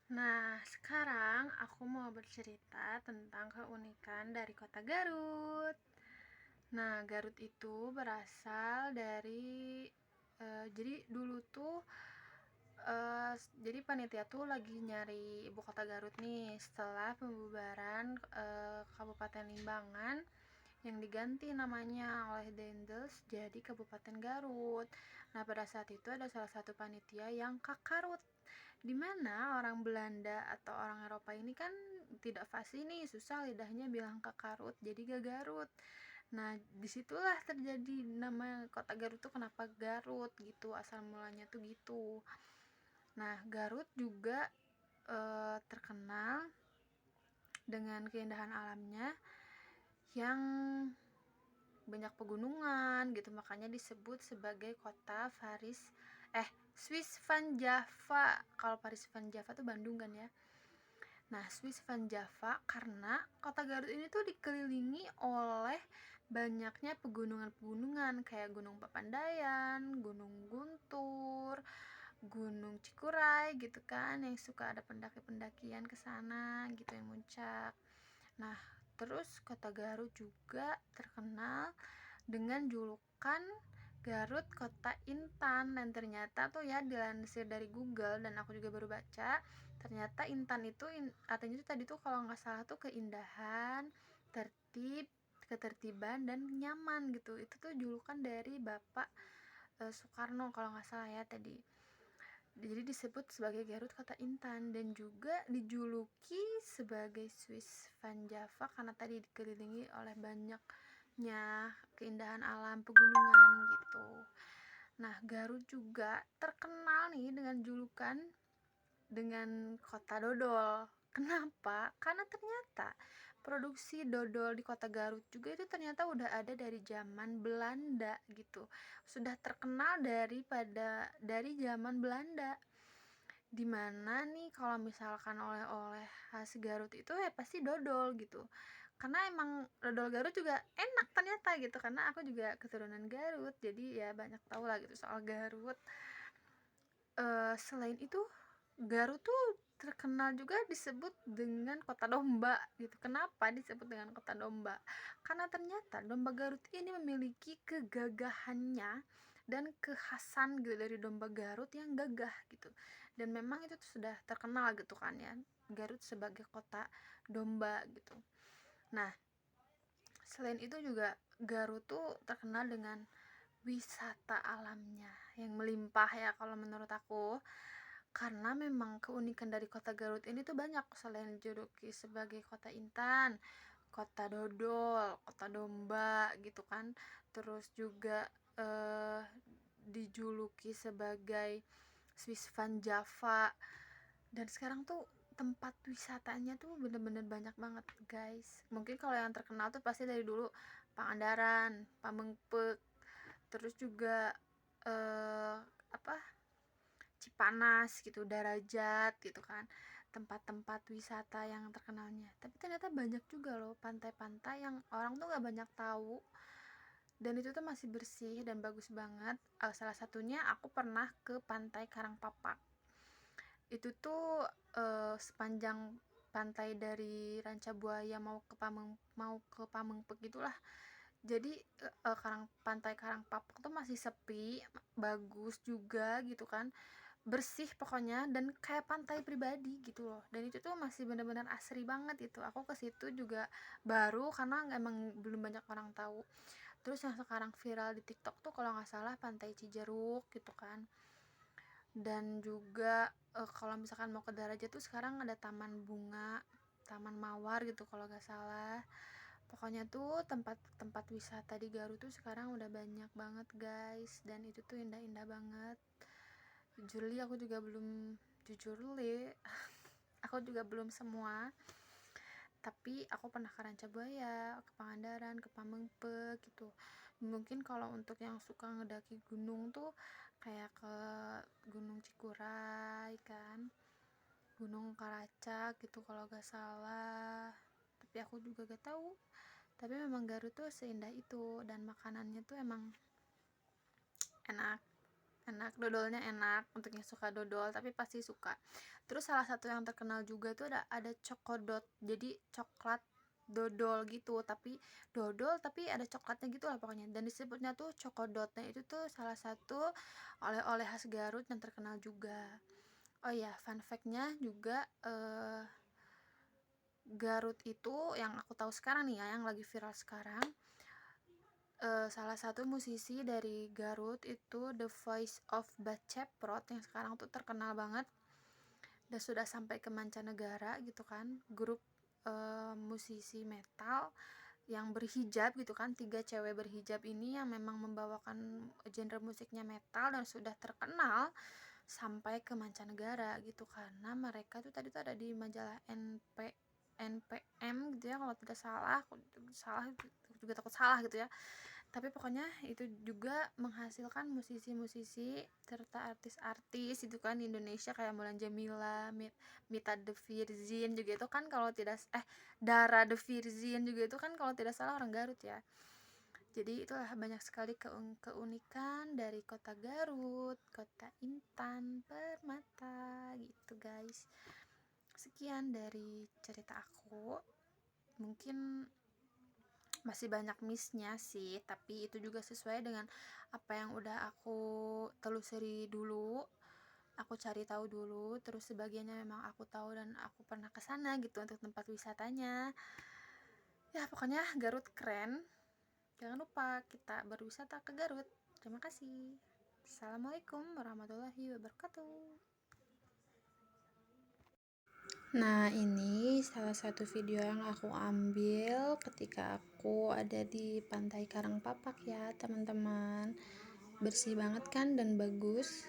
Nah, sekarang aku mau bercerita tentang keunikan dari kota Garut. Nah, Garut itu berasal dari jadi dulu tuh jadi panitia tuh lagi nyari ibu kota Garut nih setelah pembubaran Kabupaten Limbangan yang diganti namanya oleh Dendels jadi Kabupaten Garut. Nah, pada saat itu ada salah satu panitia yang Kakarut, di mana orang Belanda atau orang Eropa ini kan tidak fasih nih, susah lidahnya bilang Kakarut, jadi Gagarut. Nah, disitulah terjadi nama kota Garut tuh kenapa Garut gitu, asal mulanya tuh gitu. Nah, Garut juga terkenal dengan keindahan alamnya yang banyak pegunungan gitu, makanya disebut sebagai kota Swiss Van Java. Kalau Paris Van Java tuh Bandung kan ya. Nah, Swiss Van Java karena kota Garut ini tuh dikelilingi oleh banyaknya pegunungan-pegunungan kayak Gunung Papandayan, Gunung Guntur, Gunung Cikuray gitu kan, yang suka ada pendaki-pendakian ke sana gitu yang muncak. Nah, terus kota Garut juga terkenal dengan julukan Garut Kota Intan, dan ternyata tuh ya dilansir dari Google dan aku juga baru baca, ternyata Intan itu artinya tuh tadi tuh kalau nggak salah tuh keindahan, tertib, ketertiban dan nyaman gitu. Itu tuh julukan dari Bapak Soekarno kalau nggak salah ya tadi. Jadi disebut sebagai Garut Kota Intan dan juga dijuluki sebagai Swiss Van Java karena tadi dikelilingi oleh banyaknya keindahan alam pegunungan gitu. Nah, Garut juga terkenal nih dengan julukan dengan kota dodol. Kenapa? Karena ternyata produksi dodol di kota Garut juga itu ternyata udah ada dari zaman Belanda gitu. Sudah terkenal dari zaman Belanda. Dimana nih kalau misalkan oleh-oleh khas Garut itu ya pasti dodol gitu. Karena emang dodol Garut juga enak ternyata gitu, karena aku juga keturunan Garut. Jadi ya banyak tahu lah gitu soal Garut. Selain itu Garut tuh terkenal juga disebut dengan kota domba gitu. Kenapa disebut dengan kota domba? Karena ternyata domba Garut ini memiliki kegagahannya dan kekhasan gitu dari domba Garut yang gagah gitu. Dan memang itu tuh sudah terkenal gitu kan ya, Garut sebagai kota domba gitu. Nah, selain itu juga Garut tuh terkenal dengan wisata alamnya yang melimpah ya kalau menurut aku, karena memang keunikan dari kota Garut ini tuh banyak. Selain dijuluki sebagai kota Intan, kota dodol, kota domba gitu kan, terus juga eh, dijuluki sebagai Swiss Van Java, dan sekarang tuh tempat wisatanya tuh bener-bener banyak banget guys. Mungkin kalau yang terkenal tuh pasti dari dulu Pangandaran, Pamengpeuk, terus juga eh, apa Cipanas gitu, Darajat gitu kan, tempat-tempat wisata yang terkenalnya. Tapi ternyata banyak juga loh pantai-pantai yang orang tuh gak banyak tahu, dan itu tuh masih bersih dan bagus banget. Salah satunya aku pernah ke Pantai Karangpapak. Itu tuh sepanjang pantai dari Ranca Buaya mau ke Pamengpeuk gitulah. Jadi pantai Karangpapak tuh masih sepi, bagus juga gitu kan, bersih pokoknya, dan kayak pantai pribadi gitu loh. Dan itu tuh masih benar-benar asri banget itu. Aku ke situ juga baru karena emang belum banyak orang tahu. Terus yang sekarang viral di TikTok tuh kalau nggak salah Pantai Cijeruk gitu kan. Dan juga kalau misalkan mau ke Darajat tuh sekarang ada taman bunga, taman mawar gitu kalau nggak salah. Pokoknya tuh tempat-tempat wisata di Garut tuh sekarang udah banyak banget guys, dan itu tuh indah-indah banget. Jujur li aku juga belum semua, tapi aku pernah ke Ranca Buaya, ke Pangandaran, ke Pamengpeuk gitu. Mungkin kalau untuk yang suka ngedaki gunung tuh kayak ke Gunung Cikuray kan, Gunung Karacak gitu kalau gak salah, tapi aku juga gak tahu. Tapi memang Garut tuh seindah itu, dan makanannya tuh emang enak enak, dodolnya enak, untuk yang suka dodol tapi pasti suka. Terus salah satu yang terkenal juga tuh ada Chokodot, jadi coklat dodol gitu, tapi dodol tapi ada coklatnya gitu lah pokoknya, dan disebutnya tuh Chokodot. Nah itu tuh salah satu oleh-oleh khas Garut yang terkenal juga. Oh ya, fun fact-nya juga, Garut itu yang aku tahu sekarang nih ya, yang lagi viral sekarang, salah satu musisi dari Garut itu The Voice of Baceprot yang sekarang tuh terkenal banget dan sudah sampai ke mancanegara gitu kan, grup musisi metal yang berhijab gitu kan, 3 cewek berhijab ini yang memang membawakan genre musiknya metal dan sudah terkenal sampai ke mancanegara gitu, karena mereka tuh tadi tuh ada di majalah NPM gitu ya kalau tidak salah. Aku juga takut salah gitu ya, tapi pokoknya itu juga menghasilkan musisi-musisi serta artis-artis itu kan di Indonesia, kayak Mulan Jamila, Mita The Virgin juga itu kan kalau tidak Dara The Virgin juga itu kan kalau tidak salah orang Garut ya. Jadi itulah banyak sekali keunikan dari kota Garut, kota Intan Permata gitu guys. Sekian dari cerita aku, mungkin masih banyak missnya sih, tapi itu juga sesuai dengan apa yang udah aku telusuri dulu, aku cari tahu dulu, terus sebagiannya memang aku tahu dan aku pernah kesana gitu untuk tempat wisatanya. Ya pokoknya Garut keren, jangan lupa kita berwisata ke Garut. Terima kasih. Assalamualaikum warahmatullahi wabarakatuh. Nah, ini salah satu video yang aku ambil ketika aku ada di Pantai Karangpapak ya, teman-teman. Bersih banget kan dan bagus.